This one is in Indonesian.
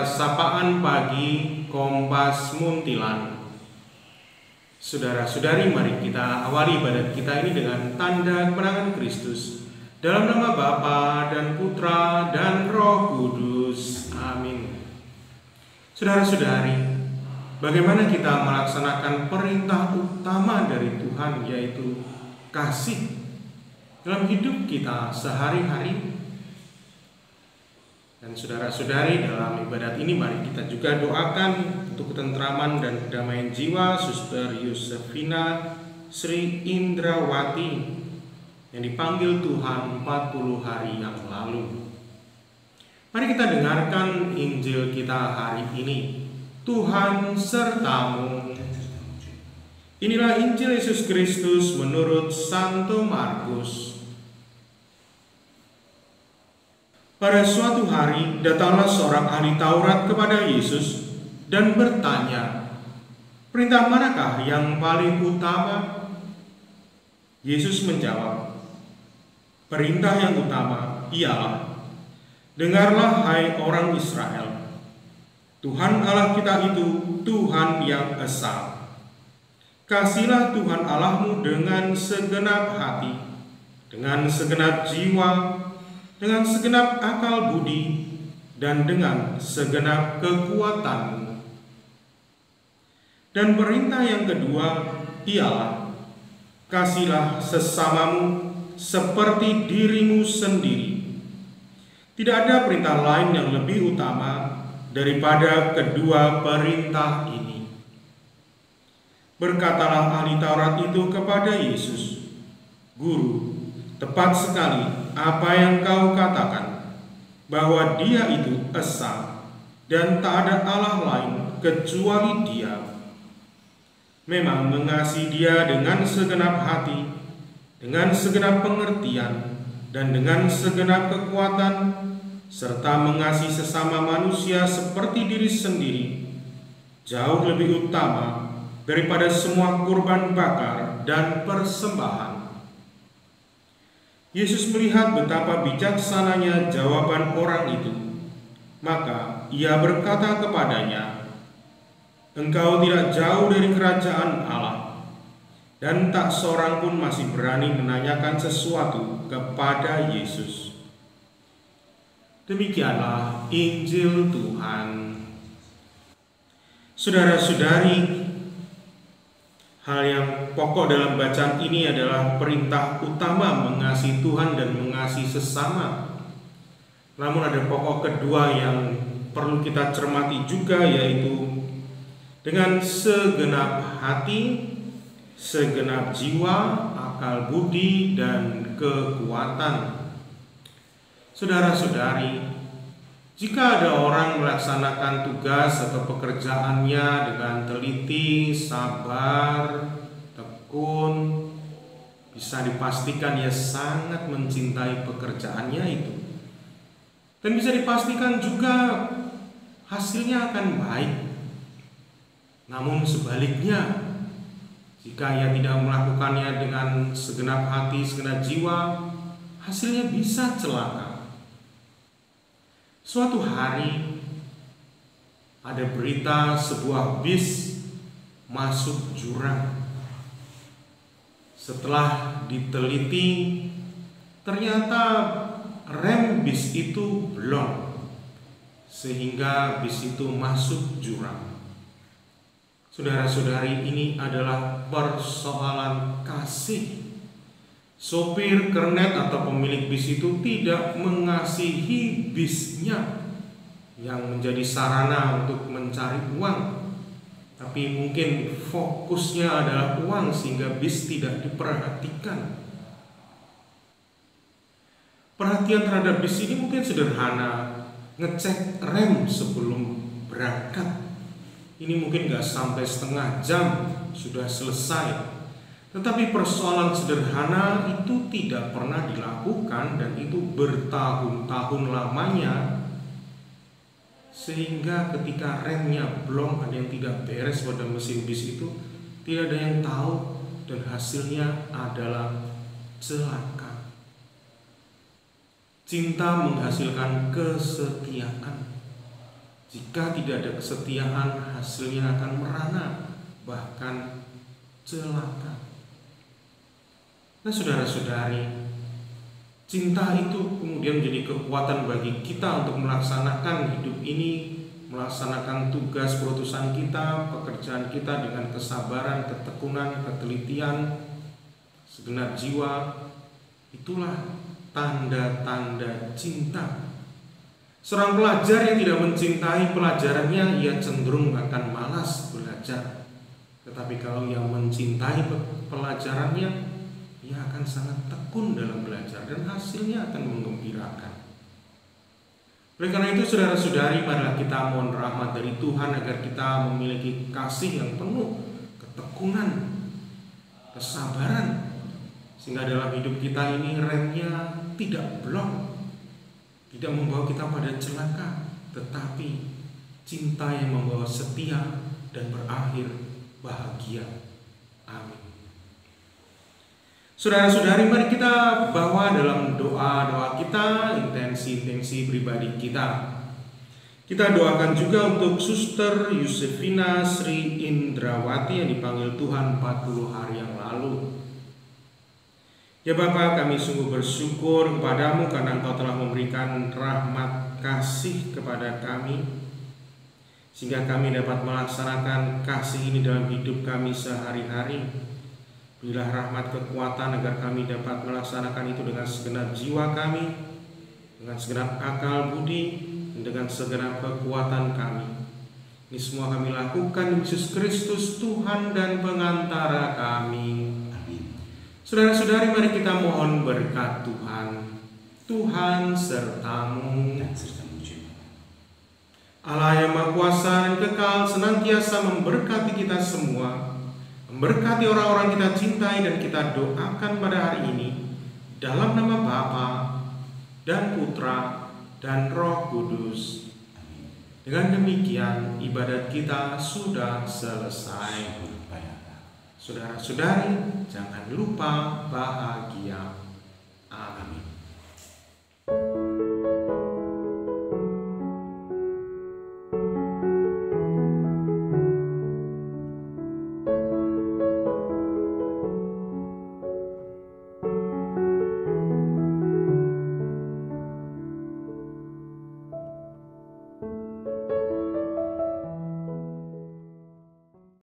Sapaan Pagi Kompas Muntilan. Saudara-saudari, mari kita awali ibadat kita ini dengan tanda kemenangan Kristus. Dalam nama Bapa dan Putra dan Roh Kudus. Amin. Saudara-saudari, bagaimana kita melaksanakan perintah utama dari Tuhan, yaitu kasih dalam hidup kita sehari-hari? Dan saudara-saudari, dalam ibadat ini mari kita juga doakan untuk ketentraman dan kedamaian jiwa Suster Yusefina Sri Indrawati yang dipanggil Tuhan 40 hari yang lalu. Mari kita dengarkan Injil kita hari ini. Tuhan sertamu. Inilah Injil Yesus Kristus menurut Santo Markus. Pada suatu hari datanglah seorang ahli Taurat kepada Yesus dan bertanya, "Perintah manakah yang paling utama?" Yesus menjawab, "Perintah yang utama ialah, dengarlah hai orang Israel, Tuhan Allah kita itu Tuhan yang esa. Kasihilah Tuhan Allahmu dengan segenap hati, dengan segenap jiwa, dengan segenap akal budi, dan dengan segenap kekuatanmu. Dan perintah yang kedua ialah, kasihilah sesamamu seperti dirimu sendiri. Tidak ada perintah lain yang lebih utama daripada kedua perintah ini." Berkatalah ahli Taurat itu kepada Yesus, "Guru, tepat sekali apa yang kau katakan, bahwa Dia itu esa dan tak ada Allah lain kecuali Dia. Memang mengasihi Dia dengan segenap hati, dengan segenap pengertian, dan dengan segenap kekuatan, serta mengasihi sesama manusia seperti diri sendiri, jauh lebih utama daripada semua kurban bakar dan persembahan." Yesus melihat betapa bijaksananya jawaban orang itu, maka Ia berkata kepadanya, "Engkau tidak jauh dari kerajaan Allah." Dan tak seorang pun masih berani menanyakan sesuatu kepada Yesus. Demikianlah Injil Tuhan. Saudara-saudari, hal yang pokok dalam bacaan ini adalah perintah utama mengasihi Tuhan dan mengasihi sesama. Namun ada pokok kedua yang perlu kita cermati juga, yaitu dengan segenap hati, segenap jiwa, akal budi, dan kekuatan. Saudara-saudari, jika ada orang melaksanakan tugas atau pekerjaannya dengan teliti, sabar, tekun, bisa dipastikan ia sangat mencintai pekerjaannya itu. Dan bisa dipastikan juga hasilnya akan baik. Namun sebaliknya, jika ia tidak melakukannya dengan segenap hati, segenap jiwa, hasilnya bisa celaka. Suatu hari ada berita sebuah bis masuk jurang. Setelah diteliti, ternyata rem bis itu blong, sehingga bis itu masuk jurang. Saudara-saudari, ini adalah persoalan kasih. Sopir kernet atau pemilik bis itu tidak mengasihi bisnya yang menjadi sarana untuk mencari uang, tapi mungkin fokusnya adalah uang sehingga bis tidak diperhatikan. Perhatian terhadap bis ini mungkin sederhana, ngecek rem sebelum berangkat. Ini mungkin gak sampai setengah jam sudah selesai. Tetapi persoalan sederhana itu tidak pernah dilakukan, dan itu bertahun-tahun lamanya, sehingga ketika remnya blong, ada yang tidak beres pada mesin bis itu, tidak ada yang tahu, dan hasilnya adalah celaka. Cinta menghasilkan kesetiaan. Jika tidak ada kesetiaan, hasilnya akan merana, bahkan celaka. Nah, saudara-saudari, cinta itu kemudian menjadi kekuatan bagi kita untuk melaksanakan hidup ini, melaksanakan tugas perutusan kita, pekerjaan kita dengan kesabaran, ketekunan, ketelitian, segenap jiwa. Itulah tanda-tanda cinta. Seorang pelajar yang tidak mencintai pelajarannya, ia cenderung akan malas belajar. Tetapi kalau yang mencintai pelajarannya, ia akan sangat tekun dalam belajar dan hasilnya akan menggembirakan. Oleh karena itu, saudara-saudari, marilah kita mohon rahmat dari Tuhan agar kita memiliki kasih yang penuh, ketekunan, kesabaran, sehingga dalam hidup kita ini remnya tidak blong, tidak membawa kita pada celaka, tetapi cinta yang membawa setia dan berakhir bahagia. Amin. Saudara-saudari, mari kita bawa dalam doa-doa kita, intensi-intensi pribadi kita. Kita doakan juga untuk Suster Yusefina Sri Indrawati yang dipanggil Tuhan 40 hari yang lalu. Ya Bapa, kami sungguh bersyukur kepadamu karena Engkau telah memberikan rahmat kasih kepada kami, sehingga kami dapat melaksanakan kasih ini dalam hidup kami sehari-hari. Berilah rahmat kekuatan agar kami dapat melaksanakan itu dengan segenap jiwa kami, dengan segenap akal budi, dan dengan segenap kekuatan kami. Ini semua kami lakukan di Yesus Kristus, Tuhan dan pengantara kami. Saudara-saudari, mari kita mohon berkat Tuhan. Tuhan sertamu. Allah yang Maha Kuasa dan kekal senantiasa memberkati kita semua, memberkati orang-orang kita cintai dan kita doakan pada hari ini, dalam nama Bapa dan Putra dan Roh Kudus. Dengan demikian ibadat kita sudah selesai. Saudara-saudari, jangan lupa bahagia. Amin.